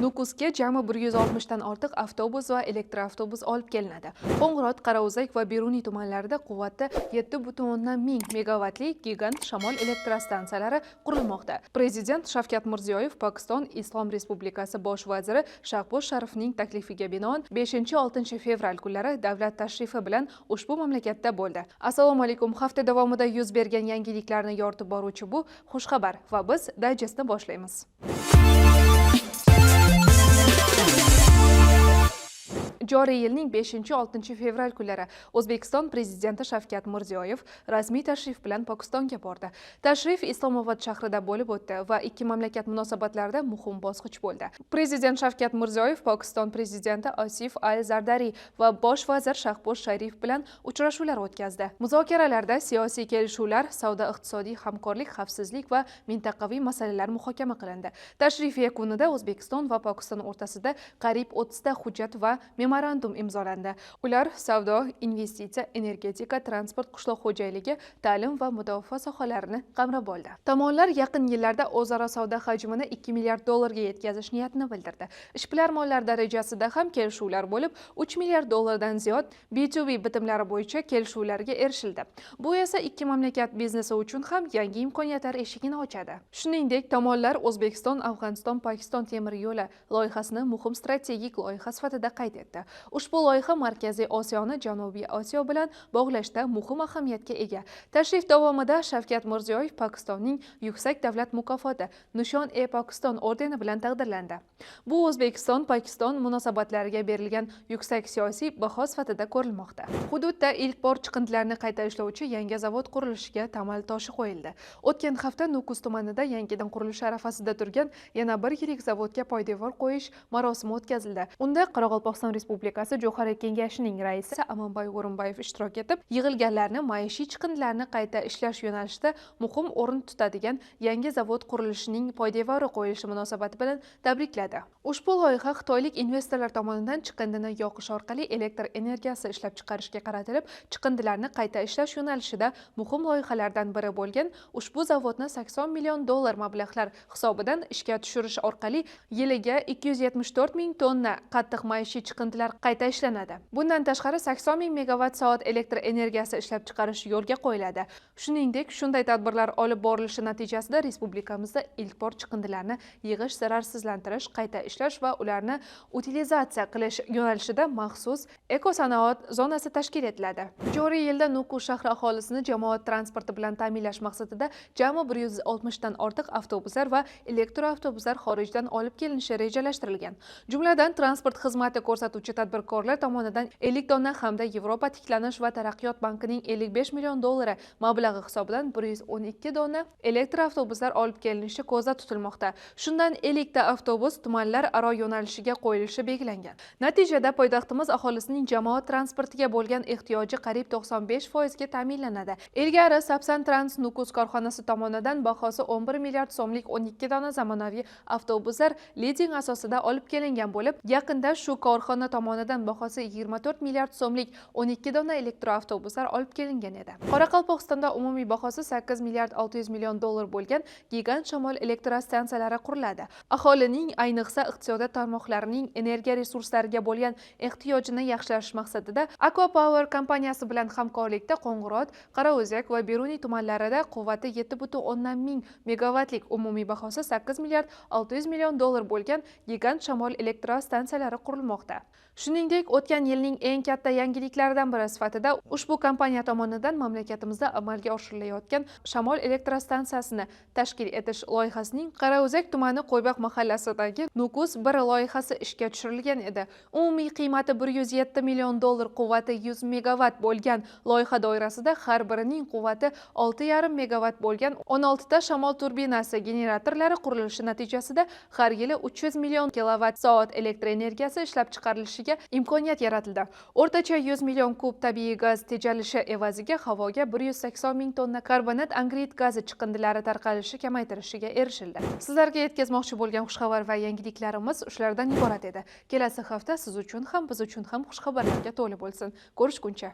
Nukusga jami 160 dan ortiq avtobus va elektroavtobus olib kelinadi. Qo'ng'irot, Qarauzak va Beruniy tumanlarida quvvati 7,1 megavatlik gigant shamol elektrostansiyalari qurilmoqda. Prezident Shavkat Mirziyoyev Pokiston Islom Respublikasi bosh vaziri Shahboz Sharifning taklifiga binoan 5-6 fevral kunlari davlat tashrifi bilan ushbu mamlakatda bo'ldi. Assalomu alaykum. Hafta davomida yuz bergan yangiliklarni yoritib boruvchi bu xushxabar va biz dayjestni boshlaymiz. Joriy yilning 5-6 fevral kunlari O'zbekiston Prezidenti Shavkat Mirziyoyev rasmiy tashrif bilan Pokistonga bordi. Tashrif Islomobod shahrida bo'lib o'tdi va ikki mamlakat munosabatlarida muhim bosqich bo'ldi. Prezident Shavkat Mirziyoyev Pokiston prezidenti Asif Al-Zardari va bosh vazir Shahboz Sharif bilan uchrashuvlar o'tkazdi. Muzokaralarda siyosiy kelishuvlar, savdo-iqtisodiy hamkorlik, xavfsizlik va mintaqaviy masalalar muhokama qilindi. Tashrif yakunida O'zbekiston va Pokiston o'rtasida qariyb 30 ta hujjat va memorandum imzolandi. Ular savdo, investitsiya, energetika, transport, qishloq xo'jaligi, ta'lim va mudofaa sohalarini qamrab oldi. Tomonlar yaqin yillarda o'zaro savdo hajmini 2 milliard dollarga yetkazish niyatini bildirdi. Ishbilarmonlar darajasida ham kelishuvlar bo'lib, 3 milliard dollardan ziyod B2B bitimlari bo'yicha kelishuvlarga erishildi. Bu esa ikki mamlakat biznesi uchun ham yangi imkoniyatlar eshigini ochadi. Shuningdek, tomonlar O'zbekiston-Afg'oniston-Pokiston temir yo'li loyihasini muhim strategik loyiha sifatida qayd etdi. Ushbu loyiha Markaziy Osiyoni Janubiy Osiyo bilan bog'lashda muhim ahamiyatga ega. Tashrif davomida Shavkat Mirziyoyev Pokistonning yuksak davlat mukofoti Nishon-e-Pokiston ordeni bilan taqdirlandi. Bu O'zbekiston-Pokiston munosabatlariga berilgan yuksak siyosiy baho sifatida ko'rilmoqda. Hududda ilk bor chiqindilarni qayta ishlovchi yangi zavod qurilishiga tamal toshi qo'yildi. O'tgan hafta Nukus tumanida yangidan qurilish arafasida turgan yana bir yirik zavodga poydevor qo'yish marosimi o'tkazildi. Unda Qoraqalpog'iston Respublikasi Jo'xori kengashining raisi Amanboy O'rinboyev ishtirok etib, yig'ilganlarni maishiy chiqindilarni qayta ishlash yo'nalishida muhim o'rin tutadigan yangi zavod qurilishining poydevori qo'yilishi munosabati bilan tabrikladi. Ushbu loyiha xitoylik investorlar tomonidan chiqindini yoqish orqali elektr energiyasi ishlab chiqarishga qaratilib, chiqindilarni qayta ishlash yo'nalishida muhim loyihalardan biri bo'lgan ushbu zavodni 80 million dollar mablag'lar hisobidan ishga tushirish orqali yiliga 274 ming tonna qattiq maishiy chiqindilar qayta ishlanadi. Bundan tashqari 80 ming megavat soat elektr energiyasi ishlab chiqarish yo'lga qo'yiladi. Shuningdek, shunday tadbirlar olib borilishi natijasida respublikamizda ilk bor chiqindilarni yig'ish, zararsizlantirish, qayta ishlash va ularni utilizatsiya qilish yo'nalishida maxsus ekosanoat zonasi tashkil etiladi. Joriy yilda Nukus shahri aholisini jamoat transporti bilan ta'minlash maqsadida jami 160 dan ortiq avtobuslar va elektroavtobuslar xorijdan olib kelinishi rejalashtirilgan. Jumladan transport xizmati ko'rsatuvchi tadbirkorlar tomonidan 50 tonna hamda Yevropa tiklanish va taraqqiyot bankining 55 million dollari mablag'i hisobidan 112 tonna elektroavtobuslar olib kelinishi ko'zda tutilmoqda. Shundan 50 ta avtobus tumanlar aro yo'nalishiga qo'yilishi belgilangan. Natijada poytaxtimiz aholisining jamoat transportiga bo'lgan ehtiyoji qariyb 95% ga ta'minlanadi. Ilgari Sapsan Trans Nukus korxonasi tomonidan bahosi 11 milliard so'mlik 12 dona zamonaviy avtobuslar lizing asosida olib kelingan bo'lib, yaqinda shu korxona tomonidan bahosi 24 milliard so'mlik 12 dona elektroavtobuslar olib kelingan edi. Qoraqalpog'istonda umumiy bahosi 8 milliard 600 million dollar bo'lgan gigant shamol elektrostansiyalari quriladi. Aholining, ayniqsa iqtisodiyot tarmoqlarining energiya resurslariga bo'lgan ehtiyojini yaxshilash maqsadida Aqua Power kompaniyasi bilan hamkorlikda Qo'ng'irot, Qarauzak va Beruniy tumanlarida quvvati 7,1 megavatlik umumiy bahosi 8 milliard 600 million dollar bo'lgan gigant shamol elektrostansiyalari qurilmoqda. Shuningdek, o'tgan yilning eng katta yangiliklaridan biri sifatida ushbu kompaniya tomonidan mamlakatimizda amalga oshirilayotgan shamol elektrostansiyasini tashkil etish loyihasining Qarauzak tumani Qo'ybaq mahallasidagi Nukus 1 loyihasi ishga tushirilgan edi. Umumiy qiymati 107 million dollar, quvvati 100 megavat bo'lgan loyiha doirasida har birining quvvati 6,5 megavat bo'lgan 16 ta shamol turbinasi generatorlari qurilishi natijasida har yili 300 million kilovatt soat elektr energiyasi ishlab chiqarilishiga imkoniyat yaratildi. O'rtacha 100 million kub tabiiy gaz tejalishi evaziga havoga 180 ming tonna karbonat angidrid gazi chiqindilari tarqalishi kamaytirishiga erishildi. Sizlarga yetkazmoqchi bo'lgan xushxabar va yangiliklarimiz shulardan iborat edi. Kelasi hafta siz uchun ham, biz uchun ham xushxabarlarga to'la bo'lsin. Ko'rishguncha.